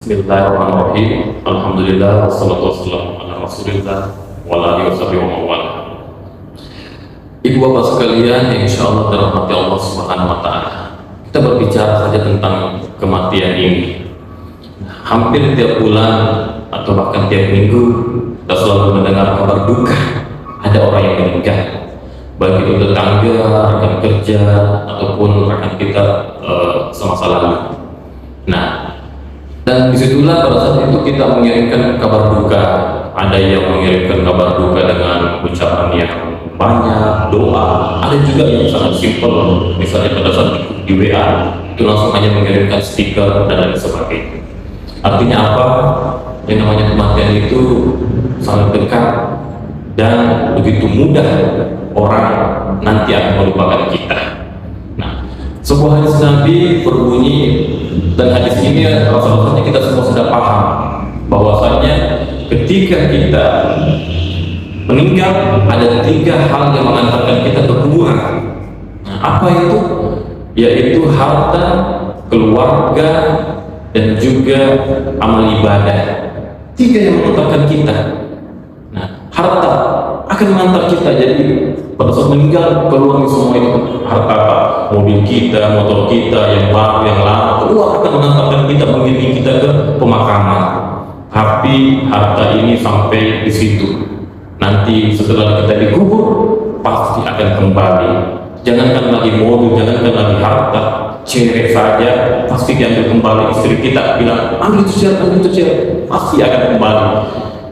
Bismillahirrahmanirrahim. Alhamdulillah wassalatu wassalamu ala Rasulillah wa ala alihi washabihi wa mawala. Ibu bapak sekalian yang insyaallah dirahmati Allah Subhanahu wa taala. Kita berbicara saja tentang kematian ini. Hampir tiap bulan atau bahkan tiap minggu kita selalu mendengar kabar duka ada orang yang meninggal. Baik itu tetangga, rekan kerja ataupun rekan kita semasa lalu. Nah, dan disitulah pada saat itu kita mengirimkan kabar duka. Ada yang mengirimkan kabar duka dengan ucapan yang banyak, doa. Ada juga yang sangat simpel, misalnya pada saat di WA itu langsung hanya mengirimkan stiker dan lain sebagainya. Artinya apa? Yang namanya kematian itu sangat dekat dan begitu mudah orang nanti akan melupakan kita. Nah, sebuah hadis Nabi berbunyi, dan hadis ini rasa-rasanya kita semua sudah paham bahwasanya ketika kita meninggal ada tiga hal yang mengantarkan kita ke kuburan. Nah, apa itu? Yaitu harta, keluarga, dan juga amal ibadah. Tiga yang mengantarkan kita. Nah, harta akan mengantar kita. Jadi pada saat meninggal keluar semua itu harta apa? Mobil kita, motor kita yang baru, yang lama, keluar akan mengantarkan kita, mengiringi kita ke pemakaman. Tapi harta ini sampai di situ. Nanti setelah kita dikubur pasti akan kembali. Jangankan lagi mobil, jangankan lagi harta, cewek saja pasti diambil kembali. Istri kita bilang ambil itu cewek, pasti akan kembali.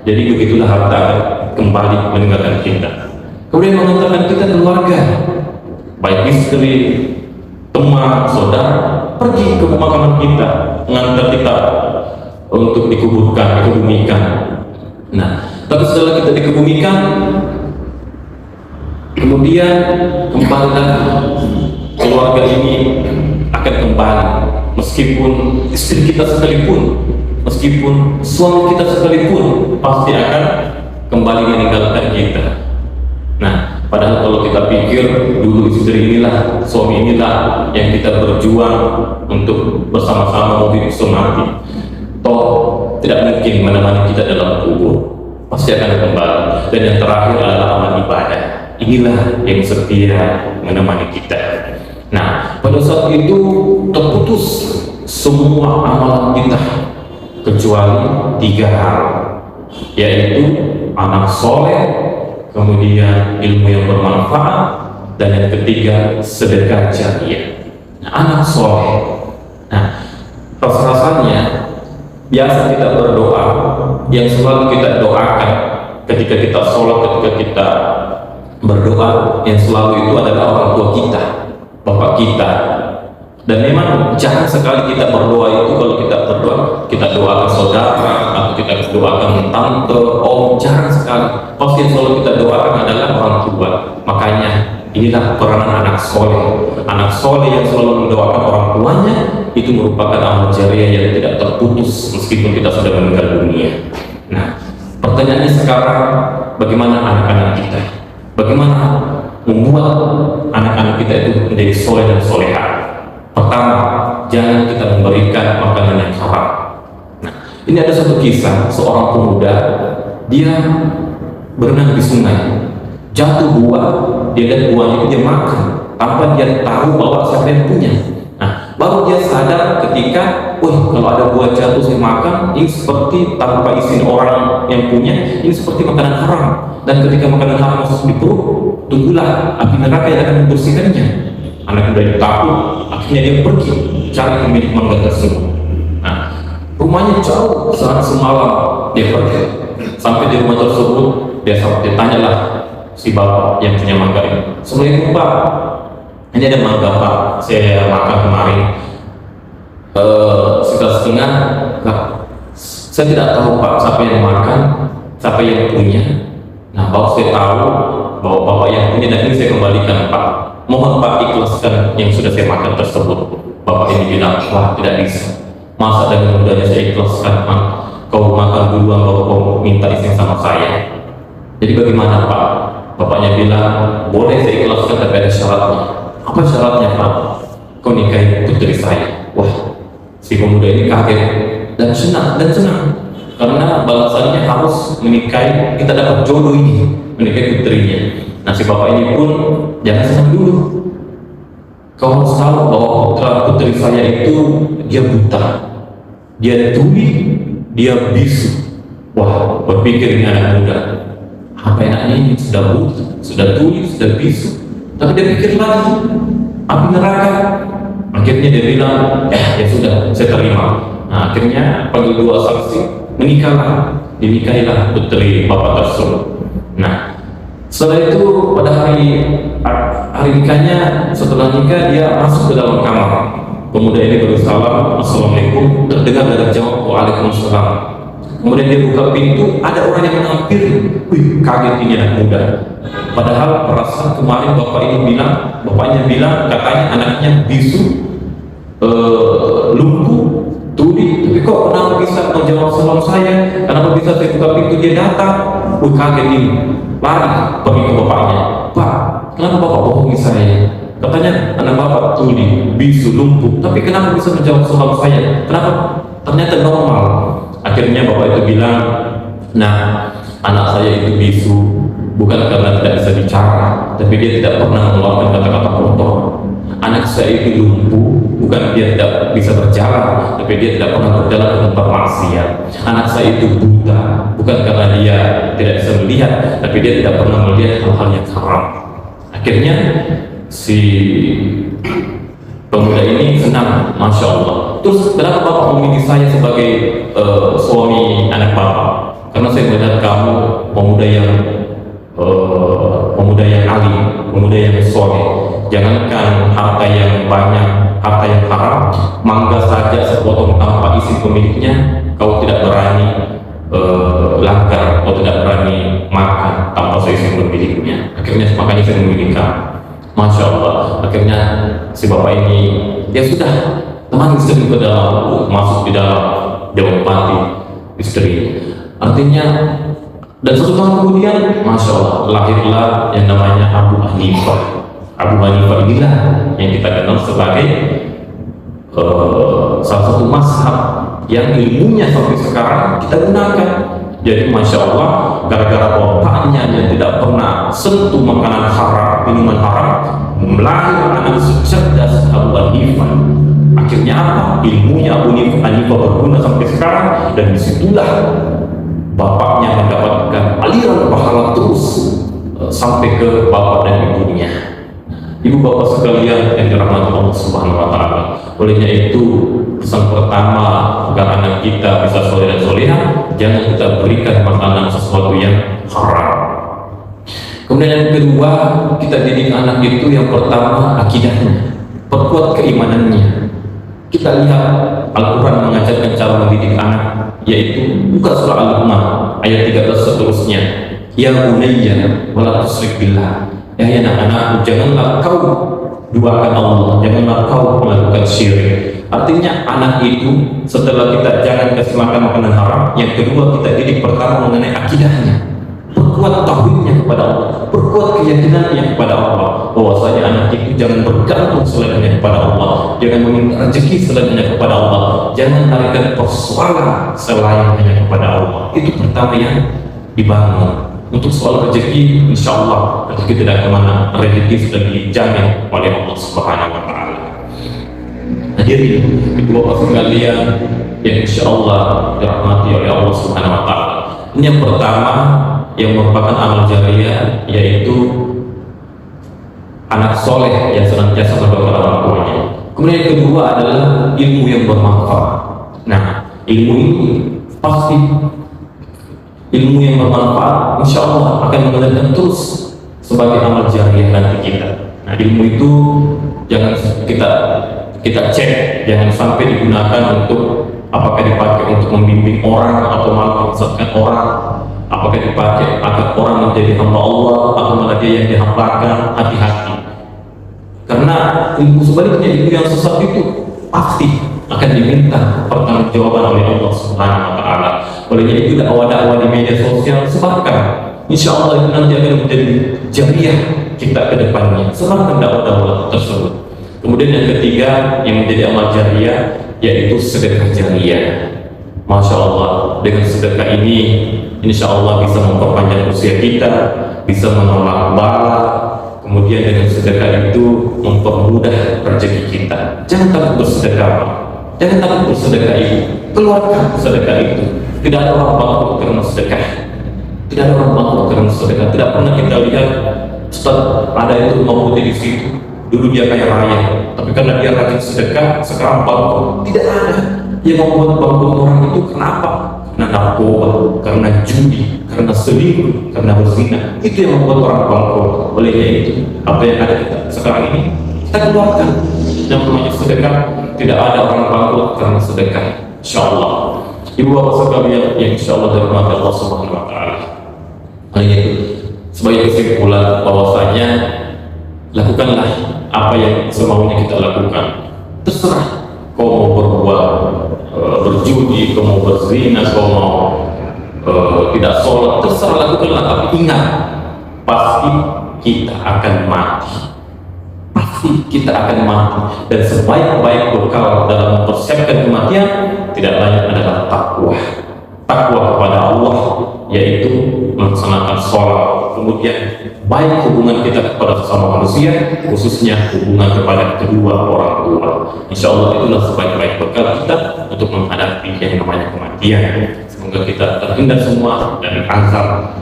Jadi begitulah harta akan kembali meninggalkan kita. Kemudian mengantarkan kita keluarga, baik istri, teman, saudara, pergi ke pemakaman kita, mengantar kita untuk dikuburkan, dikebumikan. Nah, tapi setelah kita dikebumikan, kemudian kembali lagi keluarga ini akan kembali, meskipun istri kita sekalipun, meskipun suami kita sekalipun, pasti akan kembali meninggalkan kita. Nah, padahal kalau kita pikir dulu istri inilah, suami inilah yang kita berjuang untuk bersama-sama hidup semati. Toh tidak mungkin menemani kita dalam kubur, pasti akan kembali. Dan yang terakhir adalah amal ibadah. Inilah yang setia menemani kita. Nah, pada saat itu terputus semua amalan kita kecuali tiga hal, yaitu anak soleh, kemudian ilmu yang bermanfaat, dan yang ketiga sedekah jariah. Nah, anak soleh. Nah, rasa-rasanya biasa kita berdoa, yang selalu kita doakan ketika kita sholat, ketika kita berdoa, yang selalu itu adalah orang tua kita, bapak kita. Dan memang jangan sekali kita berdoa itu, kalau kita berdoa, kita doakan saudara atau kita doakan tante, om, jarang sekali. Pasti yang selalu kita doakan adalah orang tua. Makanya inilah peranan anak soleh. Anak soleh yang selalu mendoakan orang tuanya itu merupakan amal jariah yang tidak terputus meskipun kita sudah meninggal dunia. Nah, pertanyaannya sekarang, bagaimana anak-anak kita? Bagaimana membuat anak-anak kita itu menjadi soleh dan solehah? Pertama, jangan kita memberikan makanan yang haram. Nah, ini ada satu kisah, seorang pemuda, dia berenang di sungai, jatuh buah, dia lihat buahnya itu dia makan, tanpa dia tahu bahwa siapa yang punya. Nah, baru dia sadar ketika, kalau ada buah jatuh saya makan, ini seperti tanpa izin orang yang punya, ini seperti makanan haram. Dan ketika makanan haram masuk di perut, tunggulah api neraka yang akan membersihkannya. Anak muda itu takut, akhirnya dia pergi cari pemilik mangga tersebut. Nah, rumahnya jauh, semalam dia pergi. Sampai di rumah tersebut, dia tanyalah si bapak yang punya mangga ini. Assalamualaikum Pak, ini ada mangga Pak, saya makan kemarin sekitar setengah. Saya tidak tahu Pak, siapa yang makan, siapa yang punya. Nah, bapak saya tahu bahwa bapak yang punya, dan ini saya kembalikan Pak. Mohon Pak ikhlaskan yang sudah saya makan tersebut. Bapak ini bilang, wah tidak bisa. Masa dengan mudahnya saya ikhlaskan, kau makan duluan baru kau minta izin sama saya. Jadi bagaimana Pak? Bapaknya bilang, boleh saya ikhlaskan tapi ada syaratnya. Apa syaratnya Pak? Kau nikahi putri saya. Wah, si pemuda ini kaget. dan senang karena balasannya harus menikahi, kita dapat jodoh ini, menikahi putrinya. Nah, si bapak ini pun jangan senang dulu. Kau harus tahu bahwa putra putri saya itu dia buta, dia tuli, dia bisu. Wah, berpikir ini anak muda, apa enaknya ini, sudah buta, sudah tuli, sudah bisu, tapi dia pikir lagi api neraka. Akhirnya dia bilang, ya sudah, saya terima. Nah, akhirnya panggil dua saksi, dinikahilah putri bapak tersebut. Nah, setelah itu pada hari nikahnya, setelah nikah dia masuk ke dalam kamar. Pemuda ini bersalam, assalamualaikum, terdengar dari jawab, waalaikumsalam. Kemudian dia buka pintu, ada orang yang menghampiri. Wih, kaget ini anak muda. Padahal perasaan kemarin bapaknya bilang katanya anaknya bisu, lumpuh, tuli, tapi kok kenapa bisa menjawab salam saya? Kenapa bisa saya buka pintu dia datang? Wih, kaget ini, lari pergi ke bapaknya. Pak, kenapa bapak bohongi saya? Katanya anak bapak tuli, bisu, lumpuh, tapi kenapa bisa menjawab salam saya? Kenapa? Ternyata normal. Akhirnya bapak itu bilang, nah, anak saya itu bisu bukan karena tidak bisa bicara, tapi dia tidak pernah mengeluarkan kata-kata kotor. Anak saya itu lumpuh bukan dia tidak bisa berjalan, tapi dia tidak pernah berjalan ke tempat maksiat. Anak saya itu buta bukan karena dia tidak bisa melihat, tapi dia tidak pernah melihat hal-hal yang haram. Akhirnya si pemuda ini senang, masya Allah. Terus kenapa bapak memilih saya sebagai suami anak bapak? Karena saya melihat kamu pemuda yang alim, pemuda yang soleh. Jangankan harta yang banyak, harta yang haram, mangga saja sepotong tanpa izin pemiliknya, kau tidak berani langgar, kau tidak berani makan tanpa seizin pemiliknya. Akhirnya makanya saya memilih kamu. Masya Allah. Akhirnya si bapak ini, ya sudah, teman istri ke dalam, masuk di dalam, dia mempati istri. Artinya, dan satu tahun kemudian, masya Allah, lahirlah yang namanya Abu Hanifah. Abu Hanifah inilah yang kita kenal sebagai salah satu mazhab yang ilmunya sampai sekarang kita gunakan. Jadi masya Allah, gara-gara bapaknya yang tidak pernah sentuh makanan haram, minuman haram, melahirkan anak cerdas Abu Hanifah. Akhirnya apa? Ilmunya Abu Hanifah berguna sampai sekarang, dan disitulah bapaknya mendapatkan aliran pahala terus sampai ke bapak dan ibunya. Ibu bapak sekalian yang dirahmati Allah Subhanahu wa Ta'ala. Olehnya itu, pesan pertama agar anak kita bisa soleh dan soleha, jangan kita berikan makanan sesuatu yang haram. Kemudian yang kedua, kita didik anak itu yang pertama akidahnya, perkuat keimanannya. Kita lihat Al-Quran mengajarkan cara mendidik anak, yaitu buka surah Al-Luqman ayat 13 seterusnya. Ya bunayya wala tusyrik billah. Ya anak-anak, janganlah kau duakan Allah, janganlah kau melakukan syirik. Artinya anak itu setelah kita jangan kasih makan makanan haram, yang kedua kita didik pertama mengenai akidahnya, perkuat tauhidnya kepada Allah, perkuat keyakinannya kepada Allah, bahwasanya anak itu jangan bergantung selainnya kepada Allah, jangan meminta rezeki selainnya kepada Allah, jangan tarikan persoalan selainnya kepada Allah. Itu pertama yang dibangun. Untuk soal rezeki, insya Allah rezeki tidak kemana, rezeki sudah dijamin oleh Allah Subhanahu wa Ta'ala. Hadirin, kedua sekalian yang insya Allah dirahmati oleh Allah Subhanahu wa Ta'ala. Ini yang pertama yang merupakan amal jariah, yaitu anak soleh yang senantiasa berdoa kepada orang tuanya. Kemudian yang kedua adalah ilmu yang bermanfaat. Nah, ilmu ini pasti ilmu yang bermanfaat, insya Allah akan mengajarkan terus sebagai amal jariah nanti kita. Nah, ilmu itu jangan kita cek, jangan sampai digunakan untuk apakah dipakai untuk membimbing orang atau malah menyesatkan orang, apakah dipakai agar orang menjadi hamba Allah atau malah dia yang dihambakan. Hati-hati, karena ilmu sebaliknya, ilmu yang sesat itu pasti akan diminta pertanggungjawaban oleh Allah Subhanahu wa Ta'ala. Olehnya itu dakwah-dakwah di media sosial sebarkan, insya Allah itu nanti akan menjadi jariah kita ke depannya. Sebarkan dakwah-dakwah tersebut. Kemudian yang ketiga yang menjadi amal jariah, yaitu sedekah jariah. Masya Allah, dengan sedekah ini insya Allah bisa memperpanjang usia kita, bisa menolak bala. Kemudian dengan sedekah itu mempermudah rezeki kita. Jangan takut bersedekah, jangan takut bersedekah itu. Keluarkan sedekah itu. Tidak ada orang bangkrut karena sedekah. Tidak ada orang bangkrut karena sedekah. Tidak pernah kita lihat Ustaz ada itu mau di situ. Dulu dia kaya raya, tapi karena dia rajin sedekah sekarang bangkrut. Tidak ada. Yang membuat bangkrut orang itu kenapa? Karena narkoba, karena judi, karena selingkuh, karena berzina. Itu yang membuat orang bangkrut. Oleh itu, apa yang ada kita sekarang ini kita keluarkan. Yang namanya sedekah, tidak ada orang bangkrut karena sedekah. Insya Allah. Ibu bapak sekalian yang insya Allah dirahmati Allah Subhanahu Wa Taala. Hanya itu sebagai kesimpulan bahwasanya lakukanlah apa yang semaunya kita lakukan. Terserah kau mau berbuat berjudi, kau mau berzina, kau mau tidak sholat, terserah lakukanlah. Tapi ingat, pasti kita akan mati. Pasti kita akan mati. Dan sebaik-baik bekal dalam mempersiapkan kematian tidak lain adalah takwa. Takwa kepada Allah, yaitu melaksanakan sholat. Kemudian baik hubungan kita kepada sesama manusia, khususnya hubungan kepada kedua orang tua. Insya Allah itulah sebaik-baik bekal kita untuk menghadapi yang namanya kematian. Semoga kita terhindar semua dari azab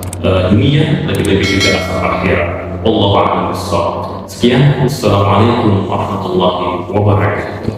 dunia, lebih-lebih juga azab akhirat. Wallahu a'lam bishawab. Sekian, wassalamualaikum warahmatullahi wabarakatuh.